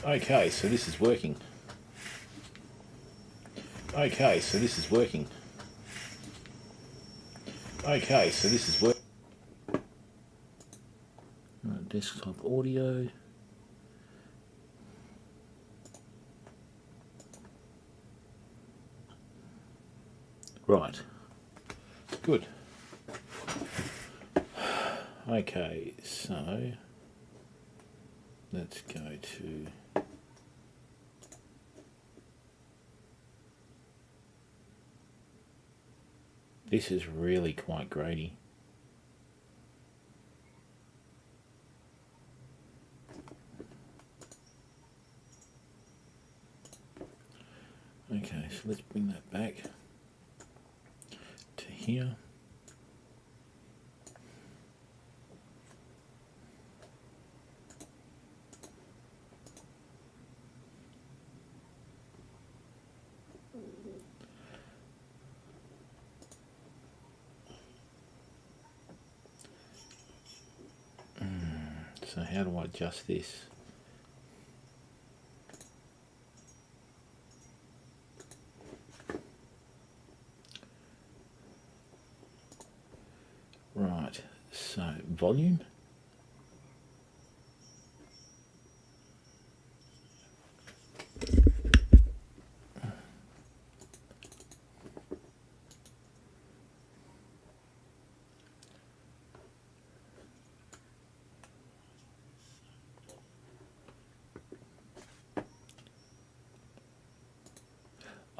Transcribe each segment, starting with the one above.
Okay, so this is working. Okay, so this is working. Okay, so this is working. Desktop audio. Right. Good. Okay, so let's go to this is really quite grainy. Okay, so let's bring that back to here. So how do I adjust this? Right, so volume.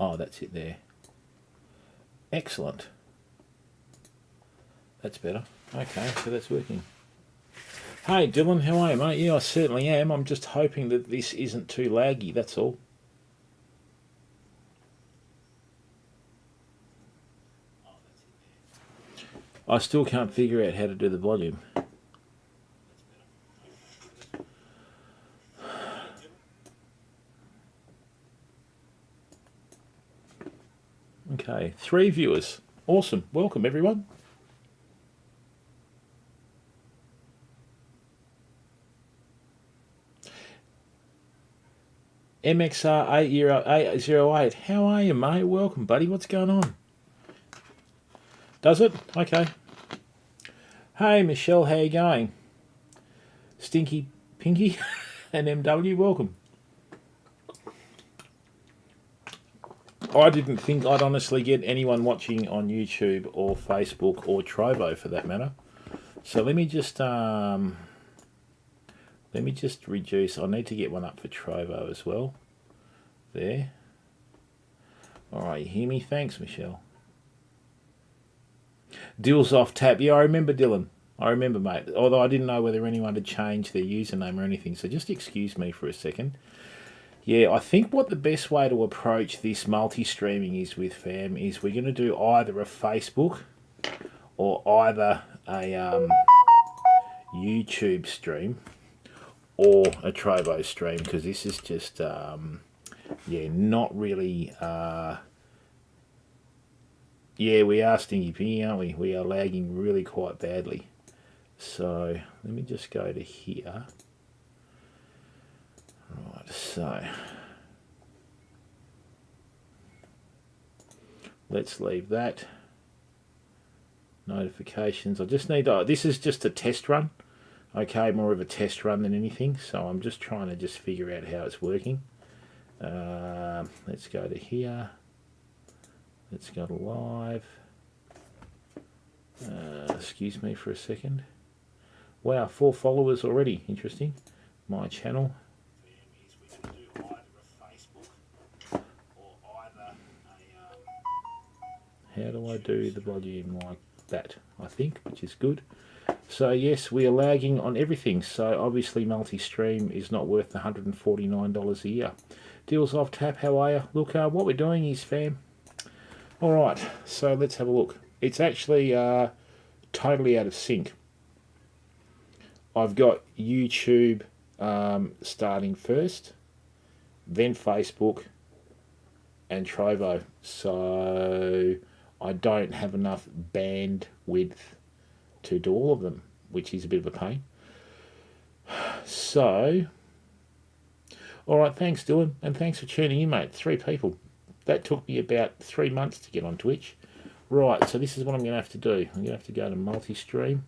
Oh, that's it there. Excellent. That's better. Okay, so that's working. Hey Dylan, how are you, mate? Yeah, I certainly am. I'm just hoping that this isn't too laggy, that's all. I still can't figure out how to do the volume. Okay, 3 viewers. Awesome. Welcome, everyone. MXR808. How are you, mate? Welcome, buddy. What's going on? Does it? Okay. Hey, Michelle, how you going? Stinky Pinky and MW, welcome. I didn't think I'd honestly get anyone watching on YouTube or Facebook or Trovo for that matter. So let me just reduce. I need to get one up for Trovo as well. There. All right, you hear me? Thanks, Michelle. Dill's off tap. Yeah, I remember Dylan. I remember, mate. Although I didn't know whether anyone had changed their username or anything. So just excuse me for a second. Yeah, I think what the best way to approach this multi-streaming is with fam is we're going to do either a Facebook or either a YouTube stream or a Trovo stream, because this is just not really we are stinky pingy, aren't we? We are lagging really quite badly. So let me just go to here. Right, so let's leave that. Notifications. I just need to, this is just a test run. Okay, more of a test run than anything. So I'm just trying to just figure out how it's working. Let's go to here. Let's go to live. Excuse me for a second. Wow, 4 followers already. Interesting. My channel. How do I do the volume like that? I think, which is good. So yes, we are lagging on everything. So obviously multi-stream is not worth the $149 a year. Deals off tap, how are you? Look, what we're doing is, fam. All right, so let's have a look. It's actually totally out of sync. I've got YouTube starting first, then Facebook and Trovo. So I don't have enough bandwidth to do all of them, which is a bit of a pain. So Alright, thanks Dylan, and thanks for tuning in, mate. 3 people. That took me about 3 months to get on Twitch. Right, so this is what I'm going to have to do. I'm going to have to go to multi-stream.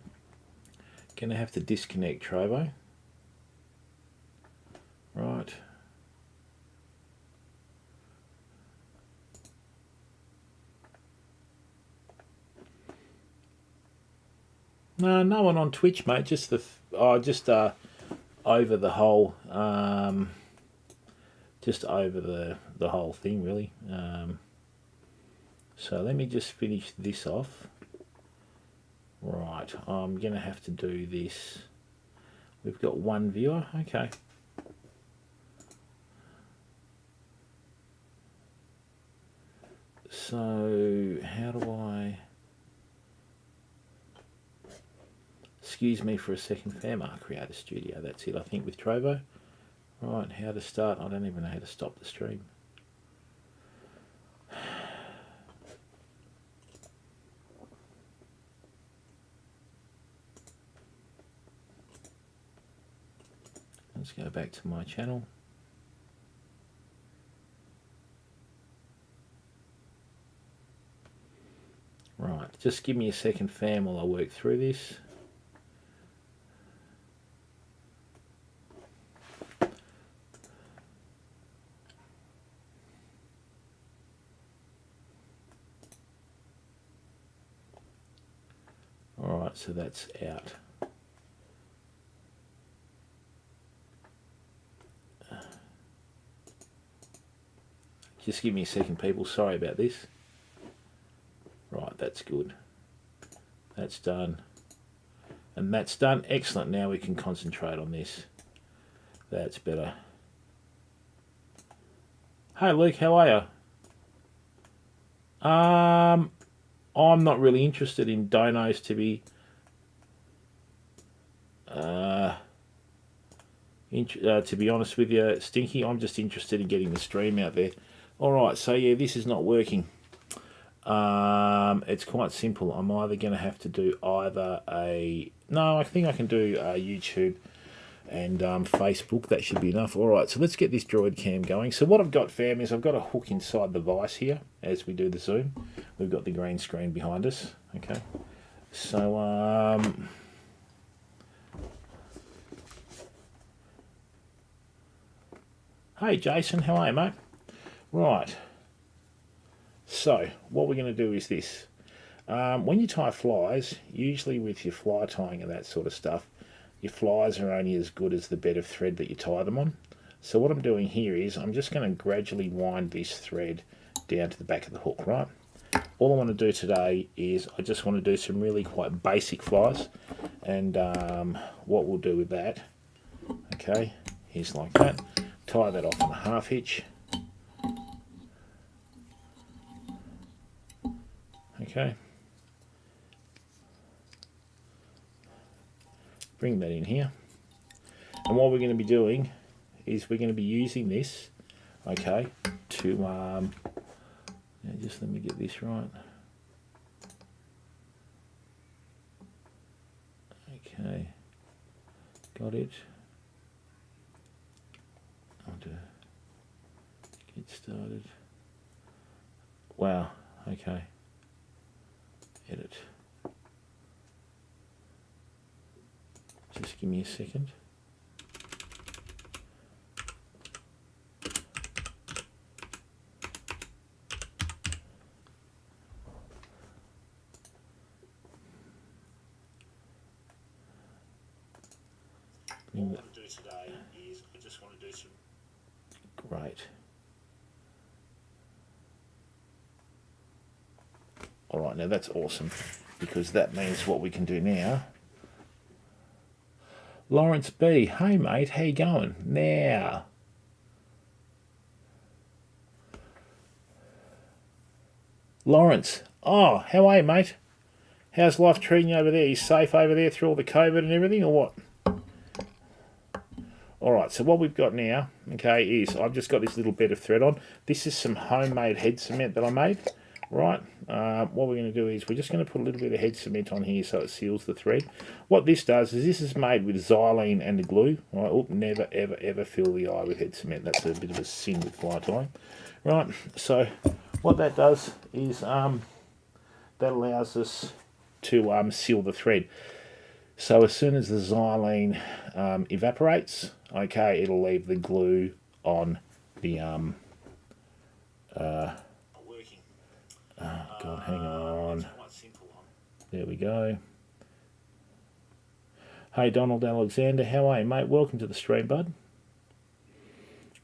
Going to have to disconnect Trovo. Right. No, no one on Twitch, mate. Just the over the whole, just over the whole thing, really. So let me just finish this off. Right, I'm gonna have to do this. We've got 1 viewer. Okay. So how do I? Excuse me for a second, fam. Creator Studio. That's it, I think, with Trovo. Right, how to start? I don't even know how to stop the stream. Let's go back to my channel. Right, just give me a second, fam, while I work through this. Alright, so that's out. Just give me a second, people. Sorry about this. Right, that's good. That's done. And that's done. Excellent. Now we can concentrate on this. That's better. Hey, Luke, how are you? I'm not really interested in donos to be to be honest with you, Stinky. I'm just interested in getting the stream out there. Alright, so yeah, this is not working. It's quite simple. I'm either going to have to do either no, I think I can do YouTube and Facebook. That should be enough. Alright, so let's get this Droid cam going. So what I've got, fam, is I've got a hook inside the vise here as we do the zoom. We've got the green screen behind us. Okay, so hey Jason, how are you, mate? Right, so what we're going to do is this. When you tie flies, usually with your fly tying and that sort of stuff, your flies are only as good as the bed of thread that you tie them on. So what I'm doing here is I'm just going to gradually wind this thread down to the back of the hook, right? All I want to do today is I just want to do some really quite basic flies, and what we'll do with that, okay, is like that. Tie that off on a half hitch. Okay. Bring that in here. And what we're going to be doing is we're going to be using this, okay, to, now just let me get this right. Okay, got it. I'll do, get started. Wow, okay. Edit. Just give me a second. What I want to do today is I just want to do some. Great. Alright, now that's awesome, because that means what we can do now. Lawrence B, hey mate, how you going? Now, Lawrence, oh, how are you, mate? How's life treating you over there? You safe over there through all the COVID and everything, or what? Alright, so what we've got now, okay, is I've just got this little bit of thread on. This is some homemade head cement that I made. Right, what we're going to do is we're just going to put a little bit of head cement on here so it seals the thread. What this does is this is made with xylene and the glue. Right, oh, never ever ever fill the eye with head cement. That's a bit of a sin with fly tying. Right, so what that does is that allows us to seal the thread. So as soon as the xylene evaporates, okay, it'll leave the glue on the oh God, hang on. There we go. Hey Donald Alexander, how are you, mate? Welcome to the stream, bud.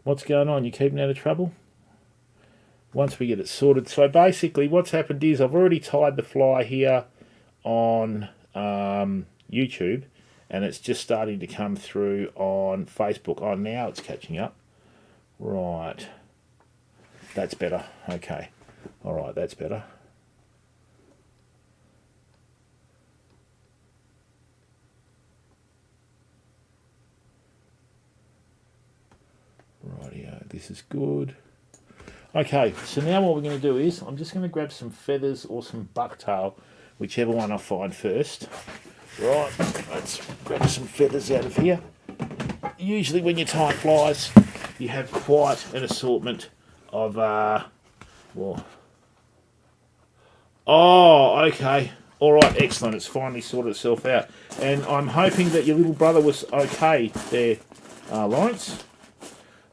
What's going on? You keeping out of trouble? Once we get it sorted. So basically what's happened is I've already tied the fly here on YouTube, and it's just starting to come through on Facebook. Oh, now it's catching up. Right. That's better. Okay. All right, that's better. Rightio, this is good. Okay, so now what we're going to do is I'm just going to grab some feathers or some bucktail, whichever one I find first. Right, let's grab some feathers out of here. Usually when you tie flies, you have quite an assortment of, well, oh, okay. All right, excellent. It's finally sorted itself out. And I'm hoping that your little brother was okay there, Lawrence.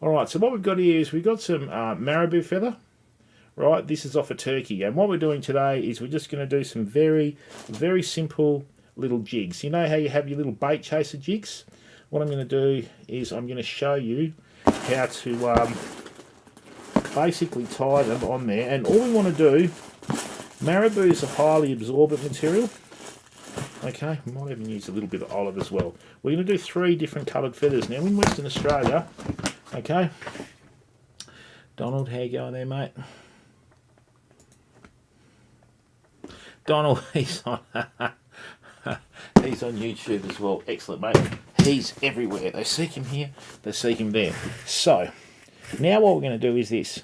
All right, so what we've got here is we've got some marabou feather. Right, this is off a turkey. And what we're doing today is we're just going to do some very, very simple little jigs. You know how you have your little bait chaser jigs? What I'm going to do is I'm going to show you how to basically tie them on there. And all we want to do, marabou is a highly absorbent material. Okay, we might even use a little bit of olive as well. We're going to do 3 different coloured feathers. Now in Western Australia, okay, Donald, how you going there, mate? Donald, he's on YouTube as well. Excellent, mate. He's everywhere. They seek him here, they seek him there. So, now what we're going to do is this,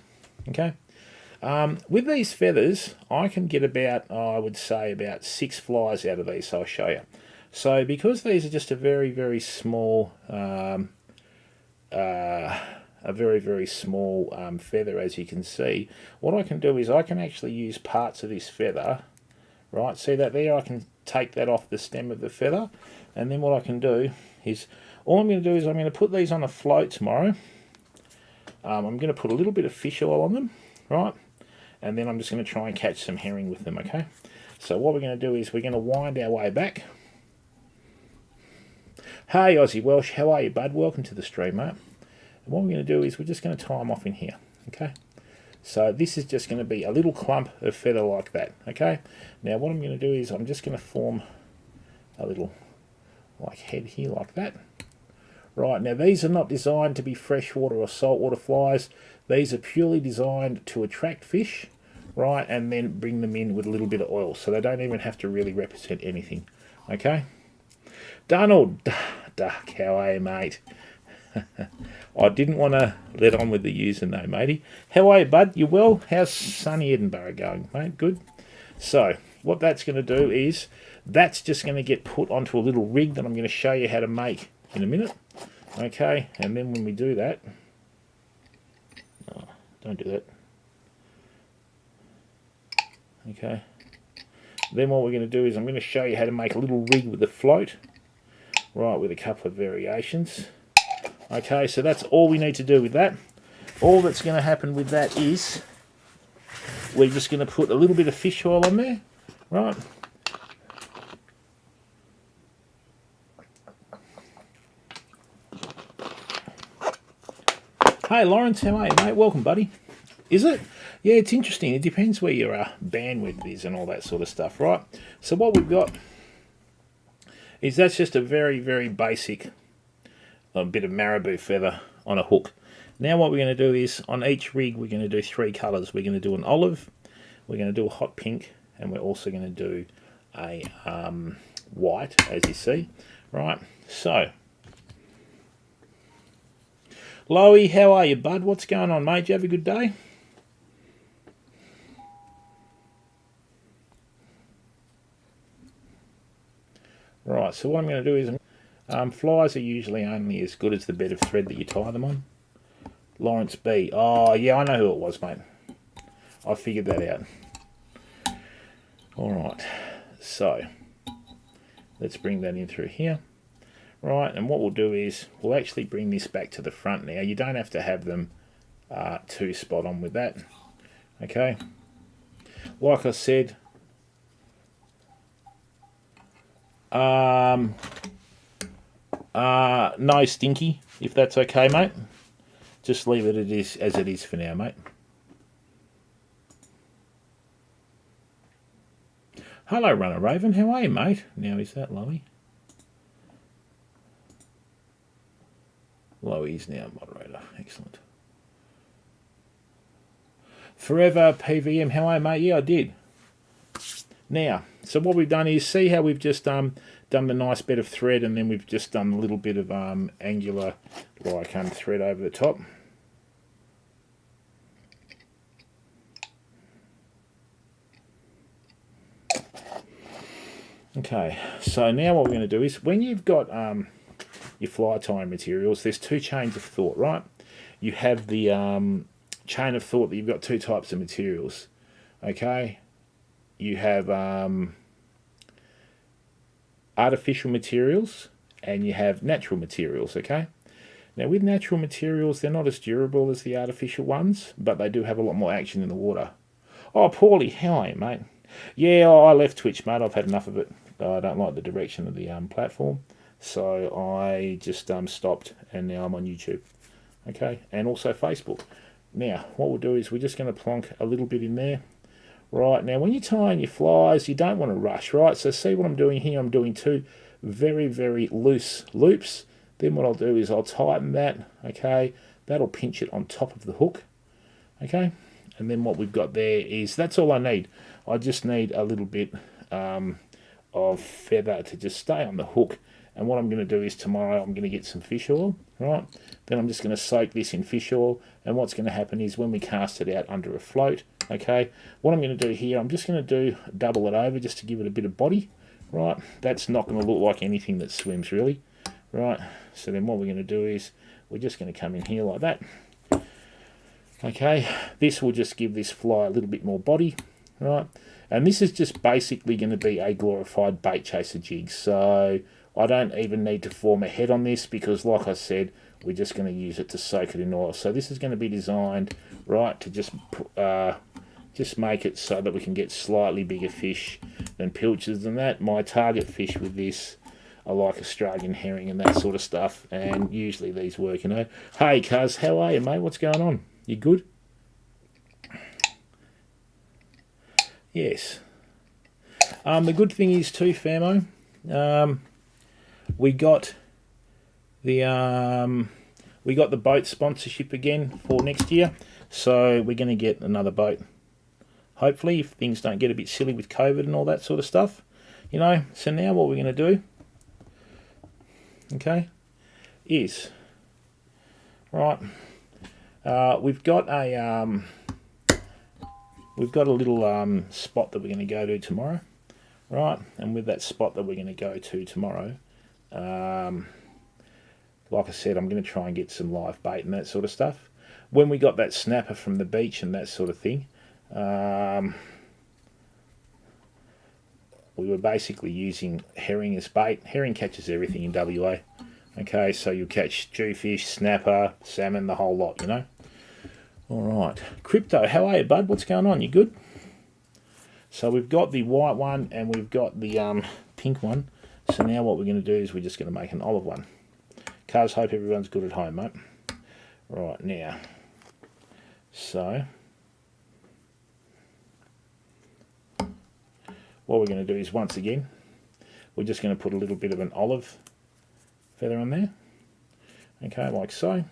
okay? With these feathers, I can get about, I would say, about 6 flies out of these, so I'll show you. So, because these are just a very, very small, feather, as you can see, what I can do is I can actually use parts of this feather, right? See that there? I can take that off the stem of the feather, and then what I can do is, all I'm going to do is I'm going to put these on a float tomorrow. I'm going to put a little bit of fish oil on them, right? And then I'm just going to try and catch some herring with them, okay? So what we're going to do is we're going to wind our way back. Hey Aussie Welsh, how are you, bud? Welcome to the stream, mate. And what we're going to do is we're just going to tie them off in here, okay? So this is just going to be a little clump of feather like that, okay? Now what I'm going to do is I'm just going to form a little like head here like that. Right, now these are not designed to be freshwater or saltwater flies. These are purely designed to attract fish, right, and then bring them in with a little bit of oil, so they don't even have to really represent anything, okay? Donald, Duck, how are you, mate? I didn't want to let on with the username, matey. How are you, bud? You well? How's sunny Edinburgh going, mate? Good? So, what that's going to do is, that's just going to get put onto a little rig that I'm going to show you how to make in a minute. Okay, and then when we do that, oh, don't do that. Okay, then what we're going to do is I'm going to show you how to make a little rig with a float, right, with a couple of variations. Okay, so that's all we need to do with that. All that's going to happen with that is we're just going to put a little bit of fish oil on there, right? Hey Lawrence, how are you, mate? Welcome, buddy. Is it? Yeah, it's interesting. It depends where your bandwidth is and all that sort of stuff, right? So what we've got is that's just a very, very basic bit of marabou feather on a hook. Now what we're going to do is, on each rig, we're going to do 3 colours. We're going to do an olive, we're going to do a hot pink, and we're also going to do a white, as you see, right? So, Loey, how are you, bud? What's going on, mate? Did you have a good day? Right, so what I'm going to do is, flies are usually only as good as the bed of thread that you tie them on. Lawrence B. Oh, yeah, I know who it was, mate. I figured that out. Alright, so let's bring that in through here. Right, and what we'll do is we'll actually bring this back to the front now. You don't have to have them too spot on with that. Okay, like I said, no stinky, if that's okay, mate. Just leave it as it is for now, mate. Hello, Runner Raven. How are you, mate? Now, is that Loey? Loey is now moderator. Excellent. Forever PVM. How are you, mate? Yeah, I did. Now, so what we've done is, see how we've just done the nice bit of thread, and then we've just done a little bit of angular thread over the top. Okay, so now what we're going to do is, when you've got your fly tying materials, there's two chains of thought, right? You have the chain of thought that you've got two types of materials, okay? You have artificial materials and you have natural materials, okay? Now with natural materials, they're not as durable as the artificial ones, but they do have a lot more action in the water. Oh, Paulie, how are you, mate? Yeah, I left Twitch, mate. I've had enough of it. I don't like the direction of the platform, so I just stopped, and now I'm on YouTube, okay, and also Facebook. Now, what we'll do is we're just going to plonk a little bit in there. Right, now when you're tying your flies, you don't want to rush, right? So see what I'm doing here? I'm doing two very, very loose loops. Then what I'll do is I'll tighten that, okay? That'll pinch it on top of the hook, okay? And then what we've got there is, that's all I need. I just need a little bit of feather to just stay on the hook. And what I'm going to do is tomorrow I'm going to get some fish oil, right? Then I'm just going to soak this in fish oil. And what's going to happen is when we cast it out under a float, okay, what I'm going to do here, I'm just going to double it over just to give it a bit of body, right? That's not going to look like anything that swims really, right? So then what we're going to do is we're just going to come in here like that. Okay, this will just give this fly a little bit more body, right? And this is just basically going to be a glorified bait chaser jig. So I don't even need to form a head on this because, like I said, we're just going to use it to soak it in oil. So this is going to be designed, right, to just make it so that we can get slightly bigger fish than pilchards and that. My target fish with this are like Australian herring and that sort of stuff, and usually these work, you know. Hey, cuz, how are you, mate? What's going on? You good? Yes. The good thing is too, Famo, we got the boat sponsorship again for next year, so we're going to get another boat. Hopefully, if things don't get a bit silly with COVID and all that sort of stuff, you know. So now what we're going to do, okay, is right. We've got a little spot that we're going to go to tomorrow, right? And with that spot that we're going to go to tomorrow, like I said, I'm going to try and get some live bait and that sort of stuff. When we got that snapper from the beach and that sort of thing, we were basically using herring as bait. Herring catches everything in WA. Okay, so you'll catch jewfish, snapper, salmon, the whole lot, you know. All right. Crypto, how are you, bud? What's going on? You good? So we've got the white one and we've got the pink one. So now what we're going to do is we're just going to make an olive one. Cars, hope everyone's good at home, mate. Right, now. So what we're going to do is, once again, we're just going to put a little bit of an olive feather on there. Okay, like so.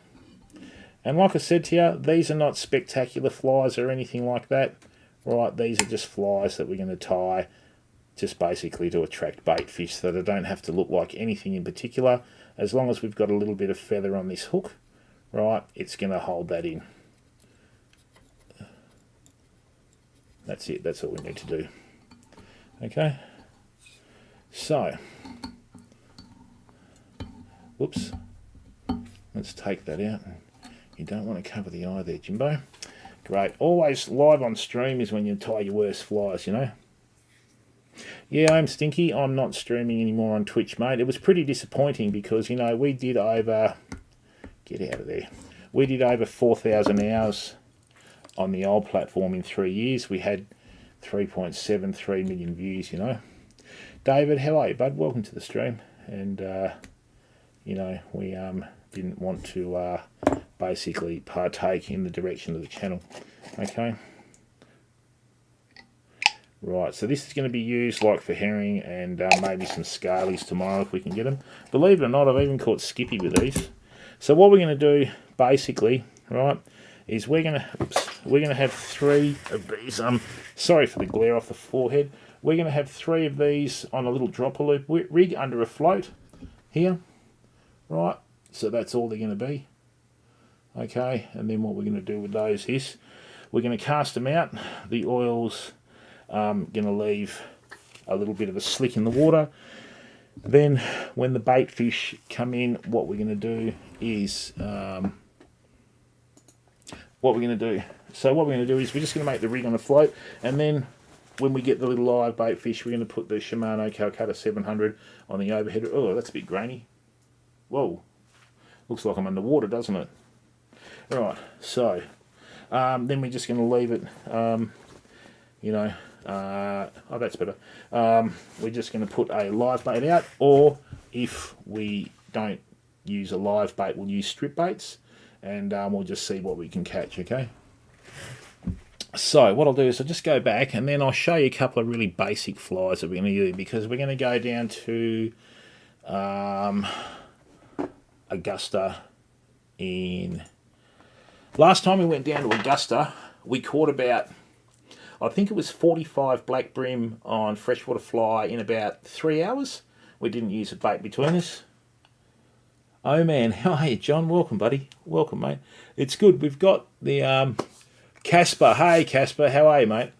And like I said to you, these are not spectacular flies or anything like that. Right, these are just flies that we're going to tie just basically to attract bait fish, so they don't have to look like anything in particular. As long as we've got a little bit of feather on this hook, right, it's going to hold that in. That's it, that's all we need to do. Okay, so Whoops. Let's take that out. You don't want to cover the eye there, Jimbo. Great. Always live on stream is when you tie your worst flies, you know. Yeah, I'm Stinky. I'm not streaming anymore on Twitch, mate. It was pretty disappointing because, you know, we did over... Get out of there. We did over 4,000 hours on the old platform in 3 years. We had 3.73 million views, you know. David, how are you, bud? Welcome to the stream. And, you know, we didn't want to basically partake in the direction of the channel. Okay. Right, so this is going to be used like for herring and maybe some scalies tomorrow if we can get them. Believe it or not, I've even caught Skippy with these. So what we're going to do, basically, right, is we're going to have 3 of these. Sorry for the glare off the forehead. We're going to have 3 of these on a little dropper loop rig under a float here, right? So that's all they're going to be. Okay, and then what we're going to do with those is we're going to cast them out. The oil's going to leave a little bit of a slick in the water. Then when the bait fish come in, what we're going to do is we're just going to make the rig on a float, and then when we get the little live bait fish, we're going to put the Shimano Calcutta 700 on the overhead. Oh, that's a bit grainy. Whoa, looks like I'm underwater, doesn't it? All right, so then we're just going to leave it, you know. Oh, that's better. We're just going to put a live bait out, or if we don't use a live bait, we'll use strip baits, and we'll just see what we can catch, okay? So what I'll do is I'll just go back, and then I'll show you a couple of really basic flies that we're going to use, because we're going to go down to Augusta in... Last time we went down to Augusta, we caught about... I think it was 45 black brim on freshwater fly in about 3 hours. We didn't use a bait between us. Oh man, how are you, John? Welcome, buddy. Welcome, mate. It's good. We've got the Casper. Hey, Casper, how are you, mate?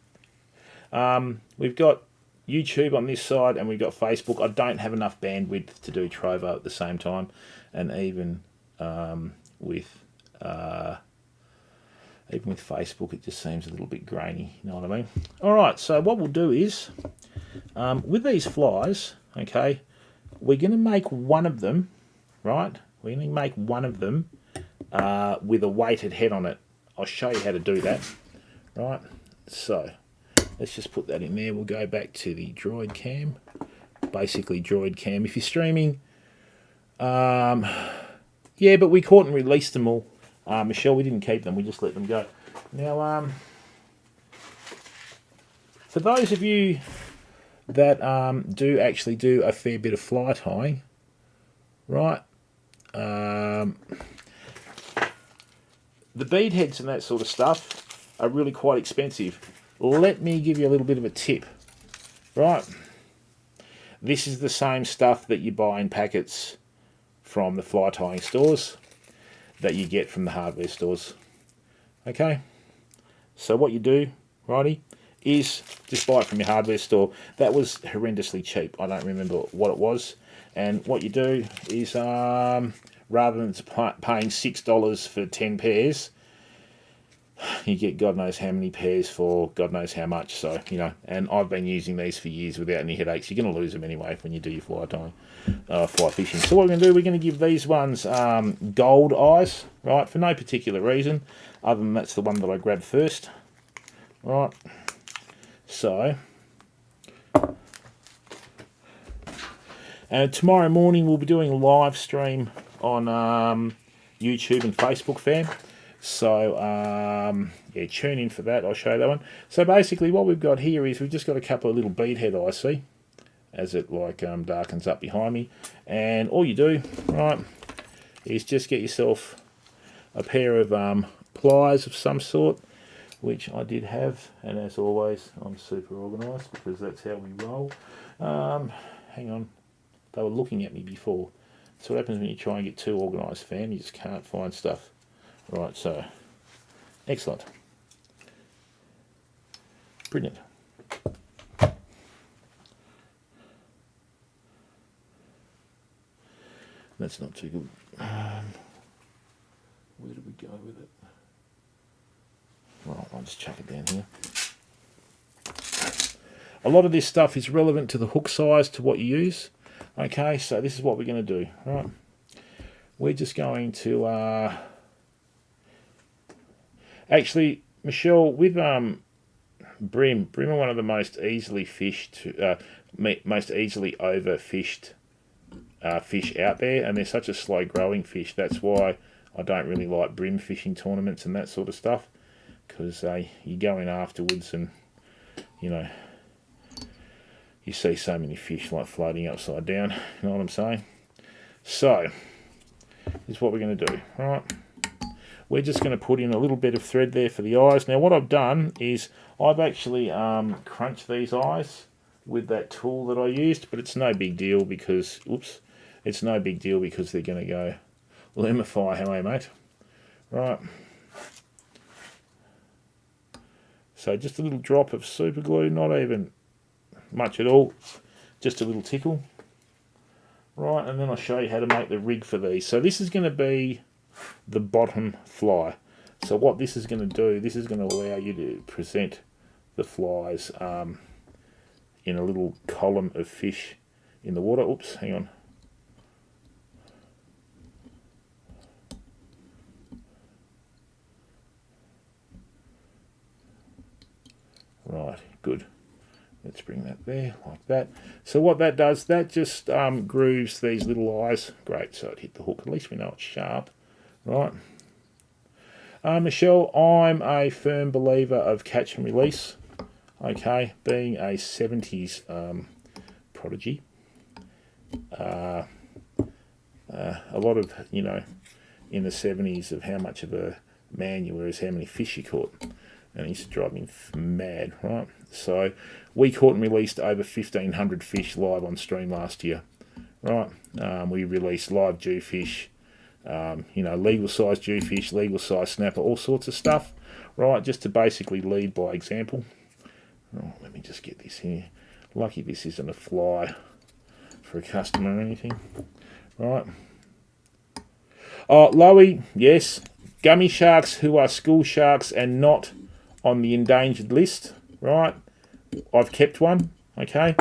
We've got YouTube on this side, and we've got Facebook. I don't have enough bandwidth to do Trovo at the same time, and even with Facebook, it just seems a little bit grainy, you know what I mean? All right, so what we'll do is, with these flies, okay, we're going to make one of them, right? We're going to make one of them with a weighted head on it. I'll show you how to do that, right? So let's just put that in there. We'll go back to the Droid Cam, basically Droid Cam. If you're streaming, yeah, but we caught and released them all. Michelle, we didn't keep them, we just let them go. Now, for those of you that do actually do a fair bit of fly tying, right, the bead heads and that sort of stuff are really quite expensive. Let me give you a little bit of a tip, right? This is the same stuff that you buy in packets from the fly tying stores that you get from the hardware stores. Okay, so what you do, righty, is just buy it from your hardware store. That was horrendously cheap. I don't remember what it was. And what you do is, rather than paying $6 for 10 pairs, you get God knows how many pairs for God knows how much. So, you know, and I've been using these for years without any headaches. You're going to lose them anyway when you do your fly tying, fly fishing. So what we're going to do, we're going to give these ones gold eyes, right, for no particular reason, other than that's the one that I grabbed first, right? So, tomorrow morning we'll be doing a live stream on YouTube and Facebook, fam. So, yeah, tune in for that. I'll show you that one. So basically what we've got here is we've just got a couple of little beadhead eyes, see, as it like darkens up behind me. And all you do, right, is just get yourself a pair of pliers of some sort, which I did have. And as always, I'm super organised because that's how we roll. Hang on. They were looking at me before. That's what happens when you try and get too organised, fam. You just can't find stuff. Right, so, excellent. Brilliant. that's not too good. Where do we go with it? Right, I'll just chuck it down here. A lot of this stuff is relevant to the hook size, to what you use. Okay, so this is what we're going to do. Right, we're just going to actually, Michelle, with brim are one of the most easily fished, most easily overfished fish out there, and they're such a slow growing fish. That's why I don't really like brim fishing tournaments and that sort of stuff, because you go in afterwards and, you know, you see so many fish like floating upside down. You know what I'm saying? So this is what we're going to do. Right, we're just going to put in a little bit of thread there for the eyes. Now what I've done is I've actually crunched these eyes with that tool that I used, but it's no big deal because, oops, it's no big deal because they're going to go lumify, hey mate. Right, so just a little drop of super glue, not even much at all, just a little tickle. Right, and then I'll show you how to make the rig for these. So this is going to be the bottom fly. So what this is going to do, this is going to allow you to present the flies in a little column of fish in the water. Oops, hang on. Right, good. Let's bring that there, like that. So what that does, that just grooves these little eyes. Great, so it hit the hook. At least we know it's sharp. Right. Michelle, I'm a firm believer of catch and release. Okay, being a 70s prodigy. A lot of, you know, in the 70s of how much of a man you were is how many fish you caught. And it used to drive me mad, right? So we caught and released over 1,500 fish live on stream last year, right? We released live jewfish, you know, legal size jewfish, legal size snapper, all sorts of stuff, right? Just to basically lead by example. Oh, let me just get this here. Lucky this isn't a fly for a customer or anything, right? Oh, Loey, yes, gummy sharks who are school sharks and not on the endangered list, right? I've kept one, okay,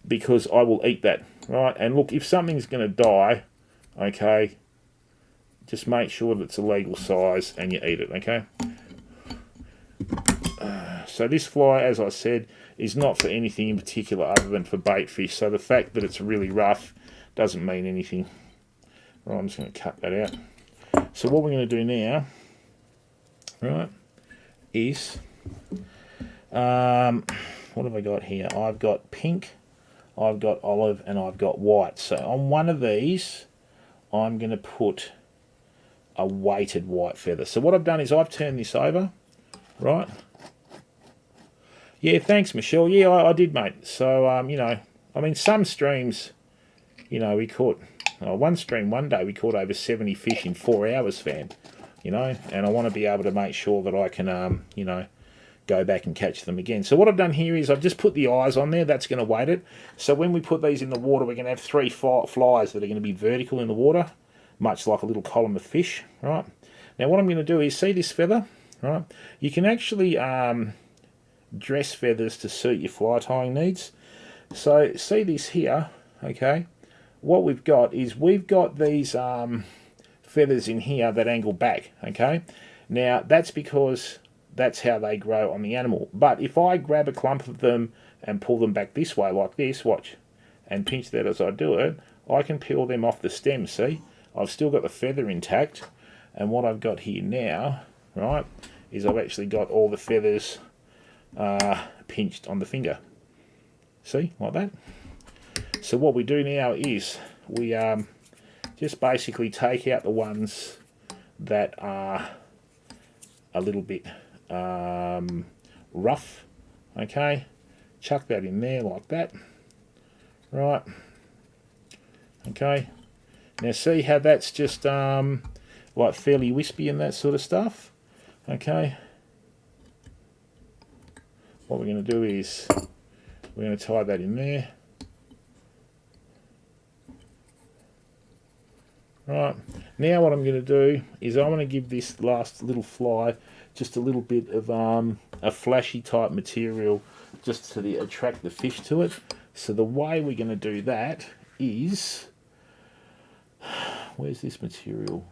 because I will eat that, right? And look, if something's going to die, okay, just make sure that it's a legal size and you eat it, okay? So this fly, as I said, is not for anything in particular other than for bait fish. So the fact that it's really rough doesn't mean anything. Right, I'm just going to cut that out. So what we're going to do now, right, is, what have I got here? I've got pink, I've got olive, and I've got white. So on one of these, I'm going to put a weighted white feather. So what I've done is I've turned this over, right? Yeah, thanks, Michelle. Yeah, I did, mate. So, you know, I mean, some streams, you know, we caught, one stream one day, we caught over 70 fish in 4 hours, fam. You know, and I want to be able to make sure that I can, you know, go back and catch them again. So what I've done here is I've just put the eyes on there. That's going to weight it. So when we put these in the water, we're going to have 3 flies that are going to be vertical in the water, much like a little column of fish, right? Now what I'm going to do is, see this feather, right? You can actually dress feathers to suit your fly tying needs. So see this here, okay? What we've got is we've got these feathers in here that angle back, okay? Now that's because that's how they grow on the animal. But if I grab a clump of them and pull them back this way like this, watch, and pinch that as I do it, I can peel them off the stem, see? I've still got the feather intact, and what I've got here now, right, is I've actually got all the feathers pinched on the finger. See, like that? So what we do now is we just basically take out the ones that are a little bit rough, okay? Chuck that in there like that, right? Okay. Now see how that's just like fairly wispy and that sort of stuff, okay? What we're going to do is we're going to tie that in there. Right, now what I'm going to do is I'm going to give this last little fly just a little bit of a flashy type material just to attract the fish to it. So the way we're going to do that is, where's this material?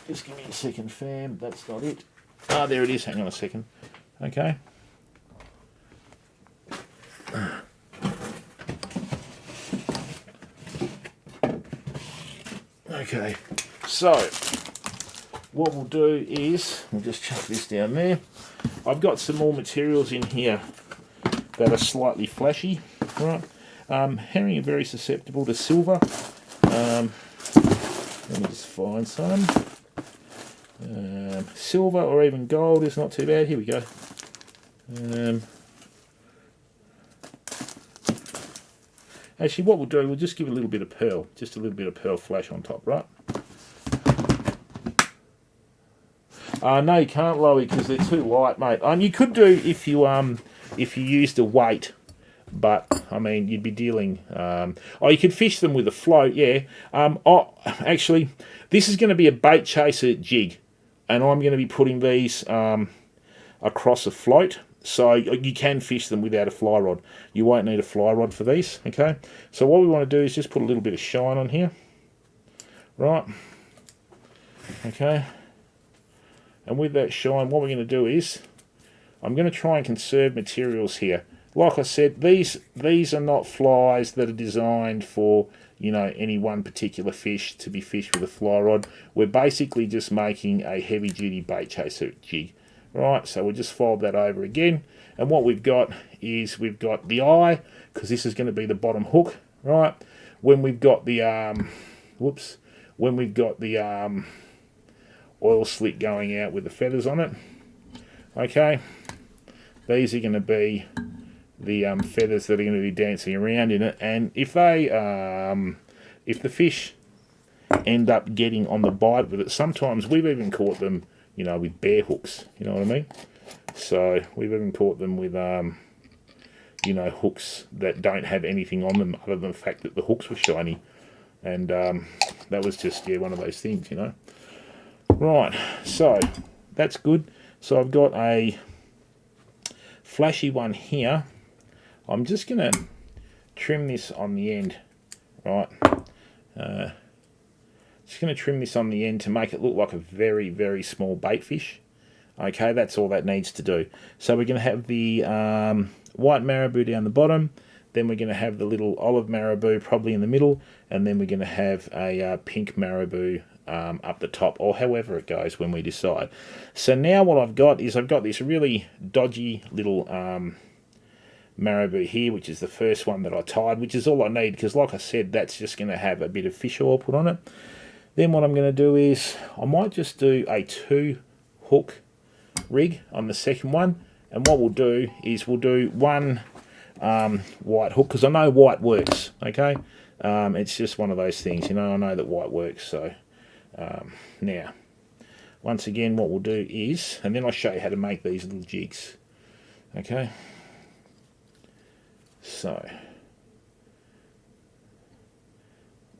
Just give me a second, fam. That's not it. Ah, there it is. Hang on a second. Okay. Okay. So what we'll do is we'll just chuck this down there. I've got some more materials in here that are slightly flashy. Right. Herring are very susceptible to silver. Let me just find some. Silver or even gold is not too bad. Here we go. Actually, what we'll do, we'll just give a little bit of pearl, just a little bit of pearl flash on top, right? No, you can't, Lowy, because they're too light, mate. You could do if you used a weight, but I mean you'd be dealing. You could fish them with a float, yeah. Actually, this is going to be a bait chaser jig, and I'm going to be putting these across a float. So you can fish them without a fly rod. You won't need a fly rod for these, okay? So what we want to do is just put a little bit of shine on here. Right. Okay. And with that shine, what we're going to do is, I'm going to try and conserve materials here. Like I said, these are not flies that are designed for, you know, any one particular fish to be fished with a fly rod. We're basically just making a heavy-duty bait chaser jig. Right, so we'll just fold that over again, and what we've got is we've got the eye, because this is going to be the bottom hook, right? When we've got the oil slick going out with the feathers on it, okay, these are going to be the feathers that are going to be dancing around in it, and if the fish end up getting on the bite with it, sometimes we've even caught them, you know, with bare hooks, you know what I mean? So we've even caught them with, you know, hooks that don't have anything on them other than the fact that the hooks were shiny. And that was just, yeah, one of those things, you know. Right, so that's good. So I've got a flashy one here. I'm just going to trim this on the end, right? Just going to trim this on the end to make it look like a very, very small bait fish. Okay, that's all that needs to do. So we're going to have the white marabou down the bottom, then we're going to have the little olive marabou probably in the middle, and then we're going to have a pink marabou up the top, or however it goes when we decide. So now what I've got is I've got this really dodgy little marabou here, which is the first one that I tied, which is all I need, because like I said, that's just going to have a bit of fish oil put on it. Then what I'm going to do is I might just do a 2-hook rig on the second one, and what we'll do is we'll do one white hook, because I know white works, okay? It's just one of those things, you know, I know that white works. So now, once again, what we'll do is, and then I'll show you how to make these little jigs, okay? So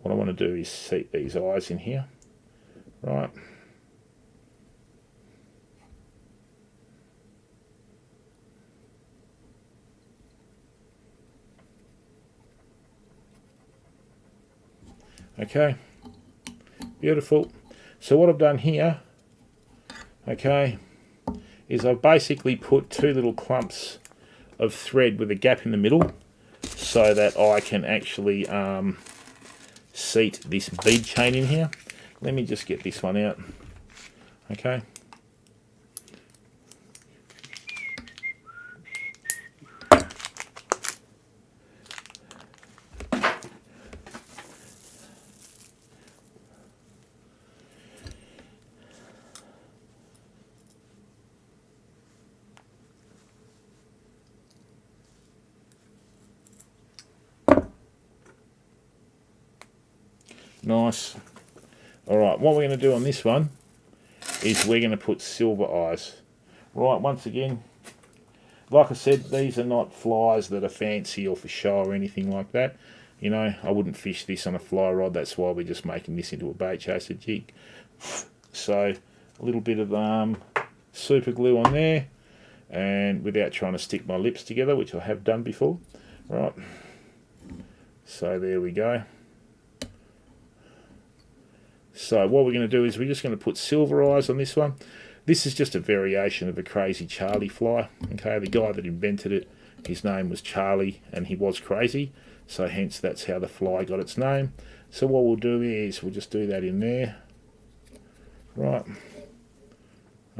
what I want to do is seat these eyes in here, right? Okay, beautiful. So what I've done here, okay, is I've basically put 2 little clumps of thread with a gap in the middle so that I can actually seat this bead chain in here. Let me just get this one out. Okay. Nice. Alright, what we're going to do on this one is we're going to put silver eyes. Right, once again, like I said, these are not flies that are fancy or for show or anything like that. You know, I wouldn't fish this on a fly rod. That's why we're just making this into a bait chaser jig. So a little bit of super glue on there, and without trying to stick my lips together, which I have done before. Right. So there we go. So what we're going to do is we're just going to put silver eyes on this one. This is just a variation of a crazy Charlie fly. Okay, the guy that invented it, his name was Charlie, and he was crazy. So hence that's how the fly got its name. So what we'll do is we'll just do that in there. Right.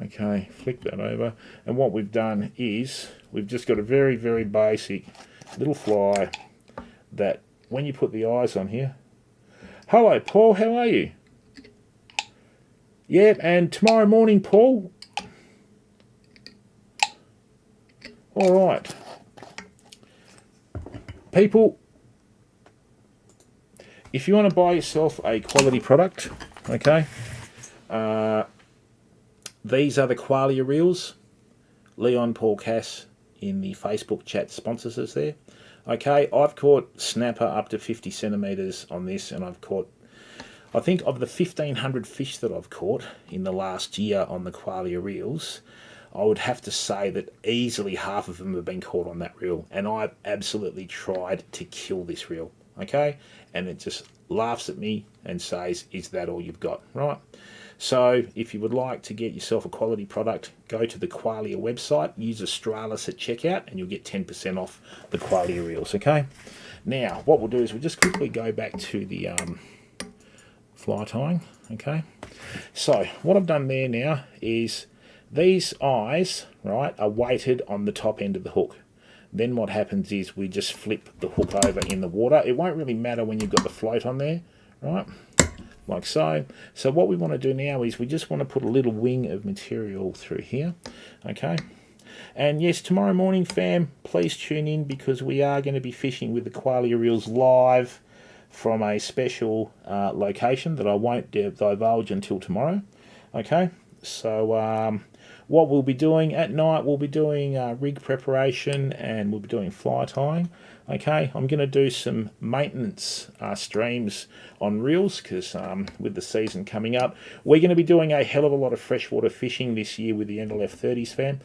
Okay, flick that over. And what we've done is we've just got a very, very basic little fly that when you put the eyes on here. Hello, Paul, how are you? Yeah, and tomorrow morning, Paul. All right. People, if you want to buy yourself a quality product, okay, these are the Qualia reels. Leon Paul Cass in the Facebook chat sponsors us there. Okay, I've caught snapper up to 50 centimetres on this, and I've caught, I think of the 1,500 fish that I've caught in the last year on the Qualia reels, I would have to say that easily half of them have been caught on that reel, and I've absolutely tried to kill this reel, okay? And it just laughs at me and says, is that all you've got, right? So if you would like to get yourself a quality product, go to the Qualia website, use Australis at checkout, and you'll get 10% off the Qualia reels, okay? Now, what we'll do is we'll just quickly go back to the fly tying, okay? So what I've done there now is these eyes, right, are weighted on the top end of the hook. Then what happens is we just flip the hook over in the water. It won't really matter when you've got the float on there, right? Like so. So what we want to do now is we just want to put a little wing of material through here, okay? And yes, tomorrow morning, fam, please tune in because we are going to be fishing with the Qualia reels live from a special location that I won't divulge until tomorrow, okay? So what we'll be doing at night, we'll be doing rig preparation and we'll be doing fly tying. Okay, I'm going to do some maintenance streams on reels because with the season coming up, we're going to be doing a hell of a lot of freshwater fishing this year with the NLF30s, fam.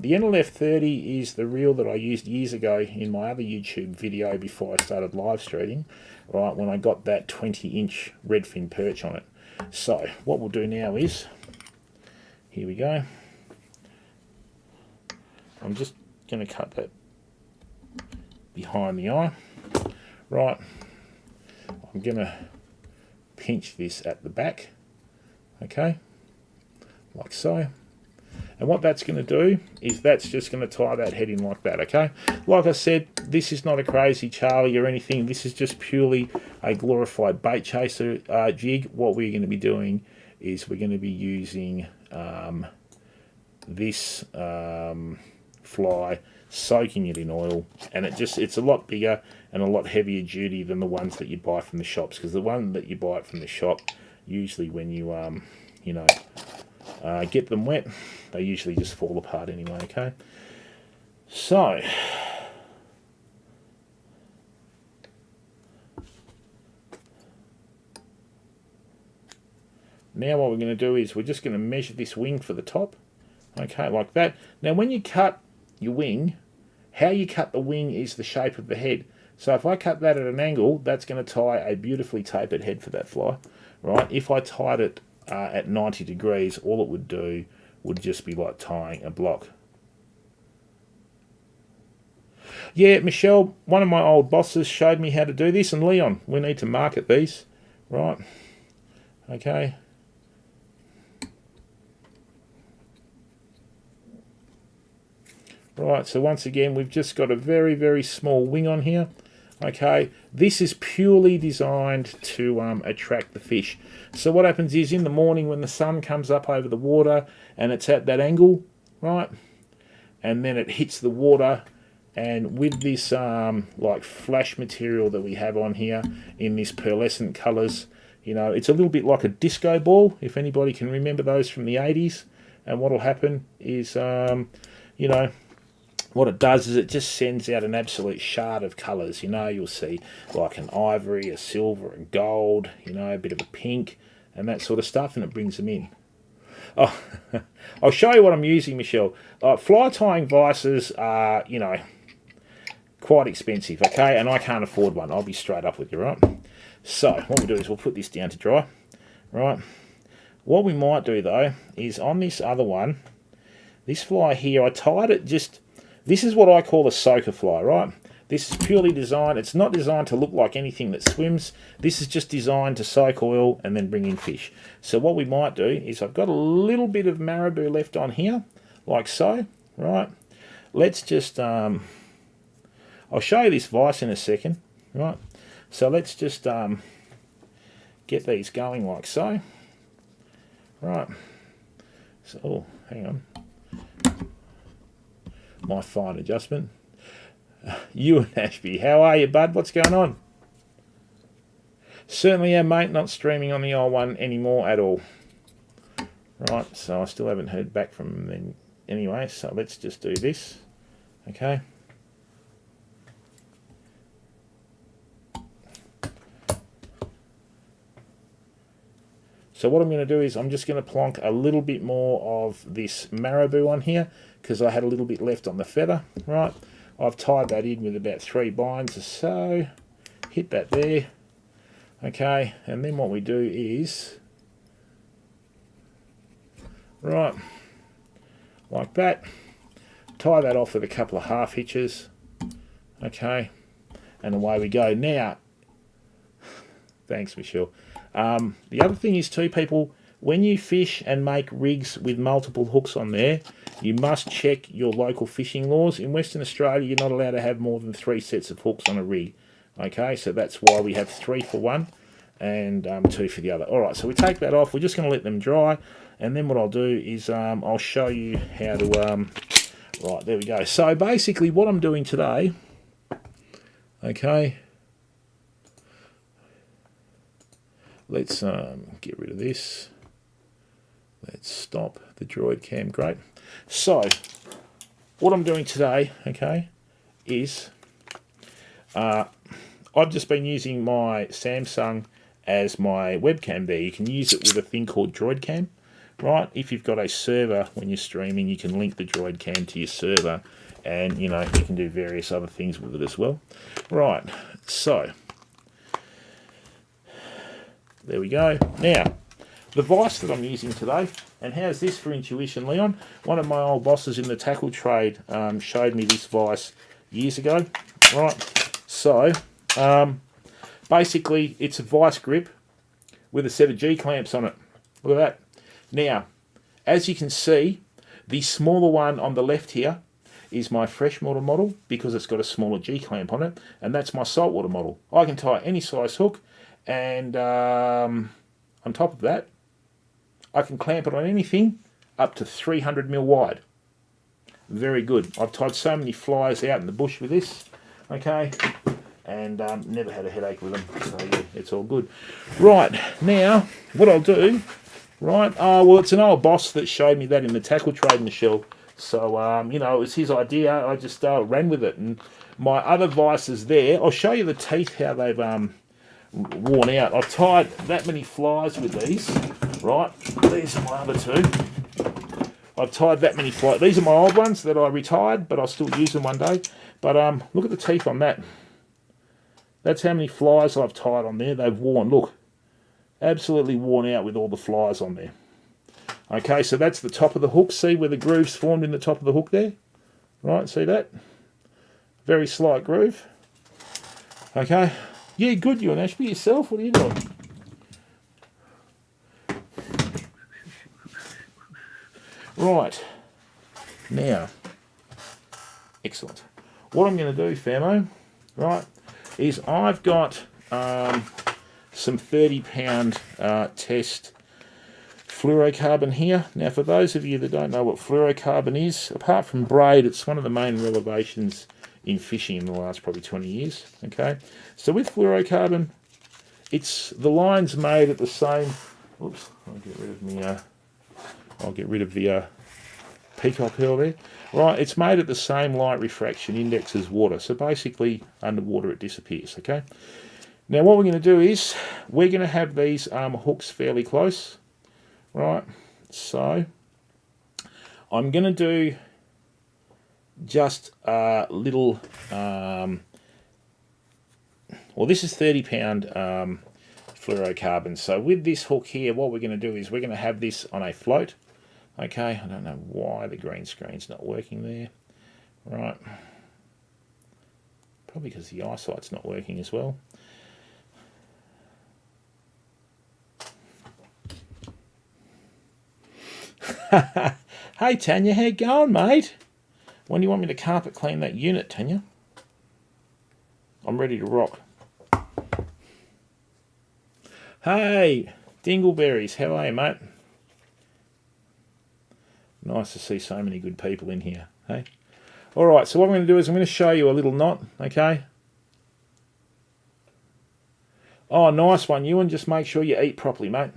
The NLF30 is the reel that I used years ago in my other YouTube video before I started live streaming, right, when I got that 20-inch redfin perch on it. So what we'll do now is, here we go. I'm just going to cut that behind the eye. Right. I'm going to pinch this at the back. Okay. Like so. And what that's going to do is that's just going to tie that head in like that, okay? Like I said, this is not a crazy Charlie or anything. This is just purely a glorified bait chaser jig. What we're going to be doing is we're going to be using this fly, soaking it in oil, and it's a lot bigger and a lot heavier duty than the ones that you buy from the shops, because the one that you buy from the shop, usually when you get them wet, they usually just fall apart anyway, okay? So now what we're going to do is we're just going to measure this wing for the top, okay, like that. Now when you cut your wing, how you cut the wing is the shape of the head. So if I cut that at an angle, that's going to tie a beautifully tapered head for that fly, right? If I tied it at 90 degrees, all it would do would just be like tying a block. Yeah, Michelle, one of my old bosses showed me how to do this, and Leon, we need to market these, right? Okay. Right, so once again, we've just got a very, very small wing on here. Okay, this is purely designed to attract the fish. So what happens is in the morning when the sun comes up over the water and it's at that angle, right, and then it hits the water, and with this like flash material that we have on here in this pearlescent colours, you know, it's a little bit like a disco ball, if anybody can remember those from the 80s. And what will happen is, you know, what it does is it just sends out an absolute shard of colours. You know, you'll see like an ivory, a silver, a gold, you know, a bit of a pink and that sort of stuff, and it brings them in. Oh, I'll show you what I'm using, Michelle. Fly tying vices are, you know, quite expensive, okay, and I can't afford one. I'll be straight up with you, right? So what we'll do is we'll put this down to dry, right? What we might do though is on this other one, this fly here, I tied it just, this is what I call a soaker fly, right? This is purely designed, it's not designed to look like anything that swims. This is just designed to soak oil and then bring in fish. So what we might do is I've got a little bit of marabou left on here, like so, right? Let's just, I'll show you this vise in a second, right? So let's just get these going like so, right? So, oh, hang on. My fine adjustment. You and Ashby, how are you, bud? What's going on? Certainly, yeah, mate, not streaming on the old one anymore at all. Right, so I still haven't heard back from them anyway, so let's just do this, okay? So what I'm going to do is I'm just going to plonk a little bit more of this marabou on here because I had a little bit left on the feather, right? I've tied that in with about 3 binds or so. Hit that there. Okay, and then what we do is, right, like that. Tie that off with a couple of half hitches. Okay, and away we go. Now, thanks, Michelle. The other thing is too, people, when you fish and make rigs with multiple hooks on there, you must check your local fishing laws. In Western Australia, you're not allowed to have more than 3 sets of hooks on a rig. Okay, so that's why we have 3 for one and 2 for the other. All right, so we take that off. We're just going to let them dry, and then what I'll do is I'll show you how to. Right, there we go. So basically, what I'm doing today, okay. Let's get rid of this. Let's stop the droid cam. Great. So, what I'm doing today, okay, is I've just been using my Samsung as my webcam there. You can use it with a thing called droid cam, right? If you've got a server when you're streaming, you can link the droid cam to your server, and you know you can do various other things with it as well. Right. So there we go. Now, the vise that I'm using today, and how's this for intuition, Leon? One of my old bosses in the tackle trade showed me this vise years ago. Right, so basically it's a vise grip with a set of G-clamps on it. Look at that. Now, as you can see, the smaller one on the left here is my freshwater model because it's got a smaller G-clamp on it, and that's my saltwater model. I can tie any size hook, and on top of that, I can clamp it on anything up to 300 mil wide. Very good. I've tied so many flies out in the bush with this, okay, and never had a headache with them, so yeah, it's all good. Right, now, what I'll do, right, well, it's an old boss that showed me that in the tackle trade, Michelle, so, you know, it was his idea. I just ran with it, and my other vices there, I'll show you the teeth, how they've worn out. I've tied that many flies with these, right? These are my other 2. I've tied that many flies. These are my old ones that I retired, but I'll still use them one day. But look at the teeth on that. That's how many flies I've tied on there. They've worn, look, absolutely worn out with all the flies on there. Okay, so that's the top of the hook. See where the groove's formed in the top of the hook there? Right, see that? Very slight groove. Okay. Yeah, good, you and Ashby. Yourself, what are you doing? Right. Now, excellent. What I'm going to do, Famo, right, is I've got some 30-pound test fluorocarbon here. Now, for those of you that don't know what fluorocarbon is, apart from braid, it's one of the main revelations in fishing in the last probably 20 years. Okay, so with fluorocarbon, it's the line's made at the same. Oops, I'll get rid of the peacock herl there. Right, it's made at the same light refraction index as water. So basically, underwater it disappears, okay? Now what we're going to do is, we're going to have these hooks fairly close. Right, so I'm going to do just a little, well, this is 30-pound fluorocarbon. So with this hook here, what we're going to do is we're going to have this on a float. Okay, I don't know why the green screen's not working there. Right, probably because the eyesight's not working as well. Hey Tanya, how you going, mate? When do you want me to carpet clean that unit, Tanya? I'm ready to rock. Hey, Dingleberries, how are you, mate? Nice to see so many good people in here, hey? Alright, so what I'm going to do is I'm going to show you a little knot, okay? Oh, nice one, Ewan. Just make sure you eat properly, mate.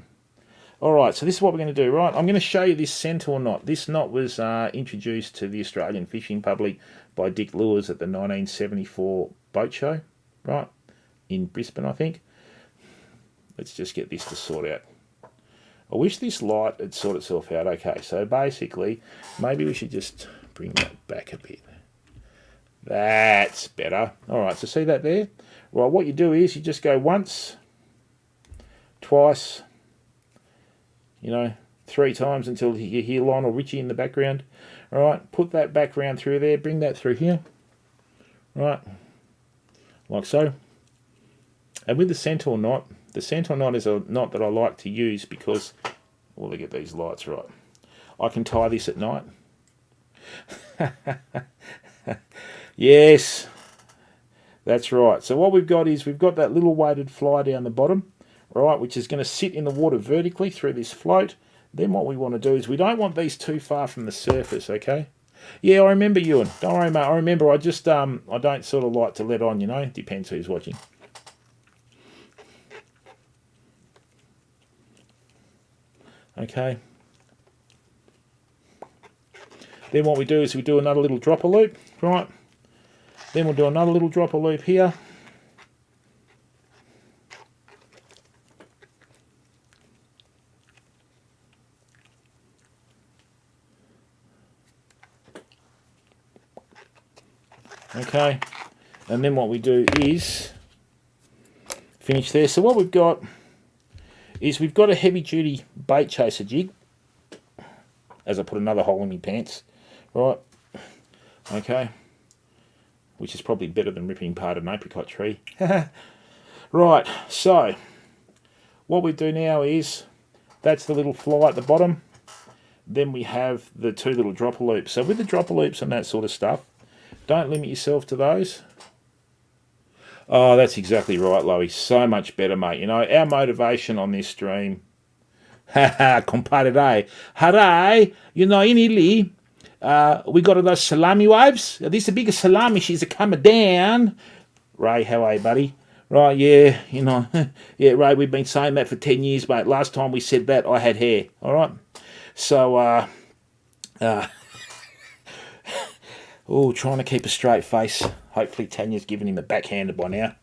Alright, so this is what we're going to do, right? I'm going to show you this centaur knot. This knot was introduced to the Australian fishing public by Dick Lewis at the 1974 boat show, right? In Brisbane, I think. Let's just get this to sort out. I wish this light had sort itself out. Okay, so basically, maybe we should just bring that back a bit. That's better. Alright, so see that there? Right, what you do is you just go once, twice, you know, 3 times until you hear Lionel Richie in the background. Alright, put that background through there, bring that through here. Right, like so. And with the centaur knot is a knot that I like to use because, well, look at these lights, right. I can tie this at night. Yes, that's right. So what we've got is we've got that little weighted fly down the bottom, right, which is going to sit in the water vertically through this float. Then what we want to do is we don't want these too far from the surface, okay? Yeah, I remember, Ewan. Don't worry, mate. I remember. I just I don't sort of like to let on, you know. Depends who's watching. Okay. Then what we do is we do another little dropper loop, right? Then we'll do another little dropper loop here. Okay. And then what we do is finish there. So what we've got is we've got a heavy duty bait chaser jig, as I put another hole in my pants, right? Okay, which is probably better than ripping apart an apricot tree. Right, so what we do now is, that's the little fly at the bottom, then we have the 2 little dropper loops. So with the dropper loops and that sort of stuff, don't limit yourself to those. Oh, that's exactly right, Loey. So much better, mate. You know, our motivation on this stream, compadre, hooray, you know, in Italy, we got those salami waves. This is the biggest salami, she's a coming down. Ray, how are you, buddy? Right, yeah, you know, yeah, Ray, we've been saying that for 10 years, mate. Last time we said that, I had hair, all right? So, oh, trying to keep a straight face. Hopefully Tanya's given him a backhander by now.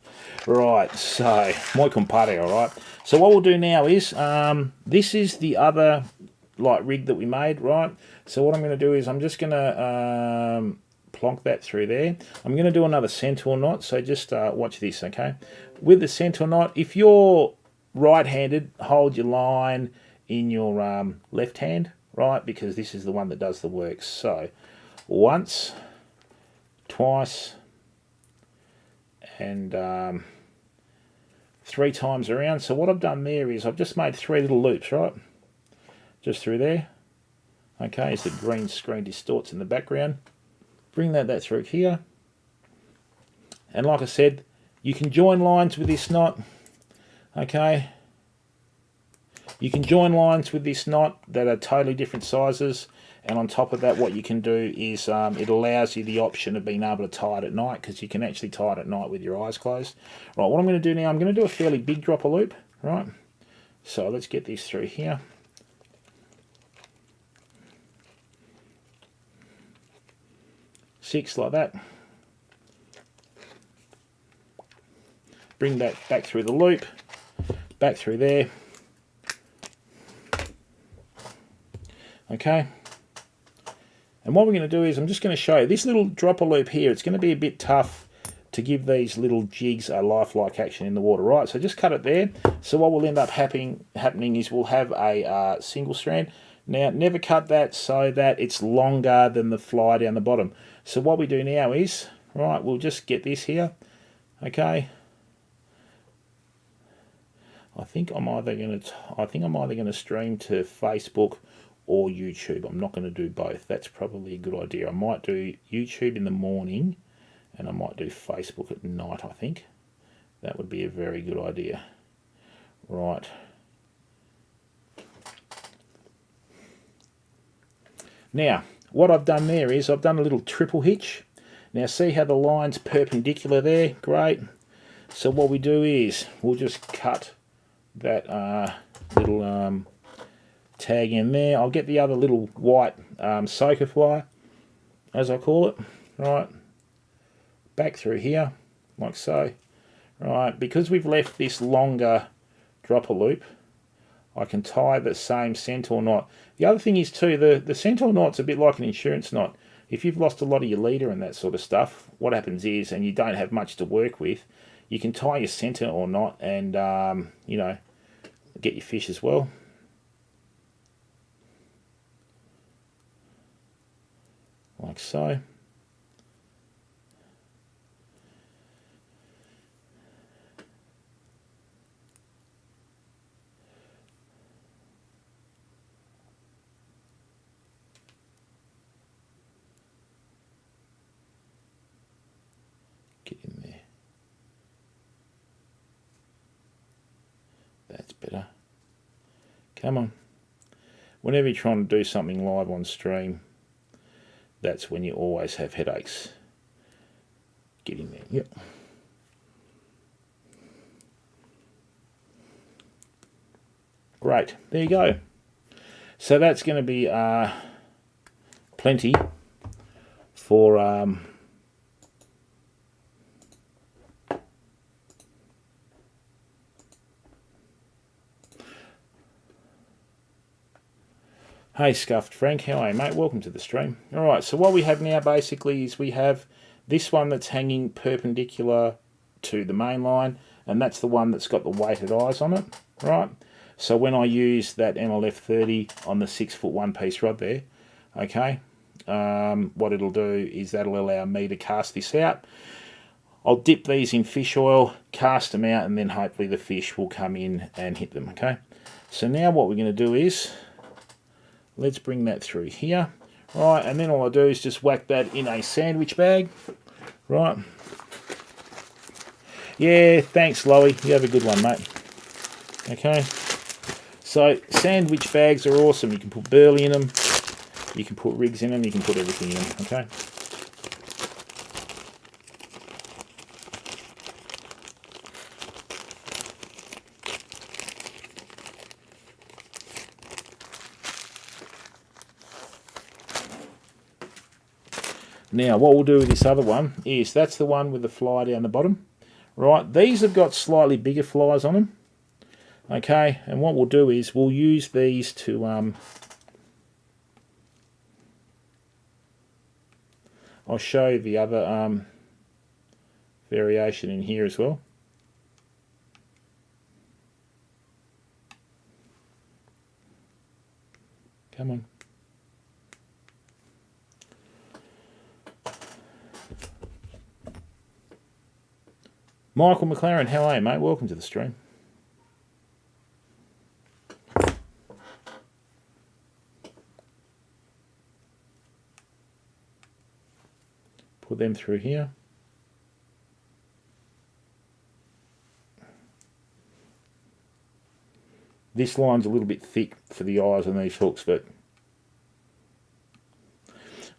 Right, so, my compadre, alright. So what we'll do now is, this is the other, like, rig that we made, right? So what I'm going to do is I'm just going to plonk that through there. I'm going to do another centaur knot, so just watch this, okay? With the centaur knot, if you're right-handed, hold your line in your left hand, right? Because this is the one that does the work. So, once, twice, and 3 times around. So what I've done there is I've just made 3 little loops, right? Just through there. Okay, as the green screen distorts in the background. Bring that through here. And like I said, you can join lines with this knot. Okay. You can join lines with this knot that are totally different sizes. And on top of that, what you can do is it allows you the option of being able to tie it at night, because you can actually tie it at night with your eyes closed. Right, what I'm going to do now, I'm going to do a fairly big dropper loop, right? So let's get this through here. 6 like that. Bring that back through the loop, back through there. Okay. And what we're going to do is, I'm just going to show you this little dropper loop here. It's going to be a bit tough to give these little jigs a lifelike action in the water, right? So just cut it there. So what will end up happening is we'll have a single strand. Now, never cut that so that it's longer than the fly down the bottom. So what we do now is, right, we'll just get this here, okay. I think I'm either going to stream to Facebook or YouTube. I'm not going to do both. That's probably a good idea. I might do YouTube in the morning, and I might do Facebook at night, I think. That would be a very good idea. Right. Now, what I've done there is I've done a little triple hitch. Now, see how the line's perpendicular there? Great. So what we do is we'll just cut that little tag in there. I'll get the other little white soaker fly, as I call it. Right. Back through here, like so. Right, because we've left this longer dropper loop, I can tie the same centaur knot. The other thing is too, the centaur knot's a bit like an insurance knot. If you've lost a lot of your leader and that sort of stuff, what happens is, and you don't have much to work with, you can tie your centaur knot and, you know, get your fish as well. Like so. Get in there. That's better. Come on. Whenever you're trying to do something live on stream, that's when you always have headaches. Get in there. Yep. Great. There you go. So that's going to be plenty for Hey Scuffed Frank, how are you, mate? Welcome to the stream. Alright, so what we have now basically is we have this one that's hanging perpendicular to the main line, and that's the one that's got the weighted eyes on it, right? So when I use that MLF 30 on the 6 foot one piece rod there, okay, what it'll do is that'll allow me to cast this out. I'll dip these in fish oil, cast them out, and then hopefully the fish will come in and hit them, okay? So now what we're going to do is, let's bring that through here, right, and then all I do is just whack that in a sandwich bag, right. Yeah, thanks, Loey. You have a good one, mate. Okay. So sandwich bags are awesome. You can put burley in them, you can put rigs in them, you can put everything in them. Okay. Now, what we'll do with this other one is, that's the one with the fly down the bottom, right? These have got slightly bigger flies on them, okay? And what we'll do is we'll use these to, I'll show you the other variation in here as well. Come on. Michael McLaren, how are you, mate? Welcome to the stream. Put them through here. This line's a little bit thick for the eyes on these hooks, but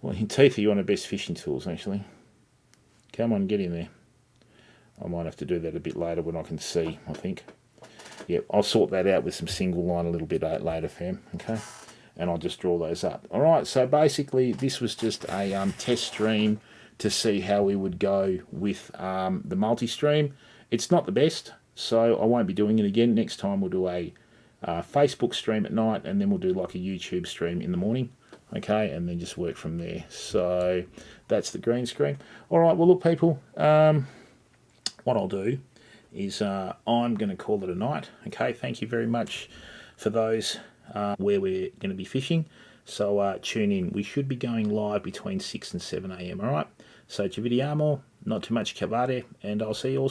well, in teeth are one of the best fishing tools, actually. Come on, get in there. I might have to do that a bit later when I can see, I think. Yep, I'll sort that out with some single line a little bit later, fam. Okay, and I'll just draw those up. All right, so basically this was just a test stream to see how we would go with the multi-stream. It's not the best, so I won't be doing it again. Next time we'll do a Facebook stream at night, and then we'll do like a YouTube stream in the morning. Okay, and then just work from there. So that's the green screen. All right, well, look, people, what I'll do is I'm going to call it a night. Okay, thank you very much for those where we're going to be fishing. So tune in. We should be going live between 6 and 7 a.m. All right, so ci vediamo, not too much cavare, and I'll see you all soon.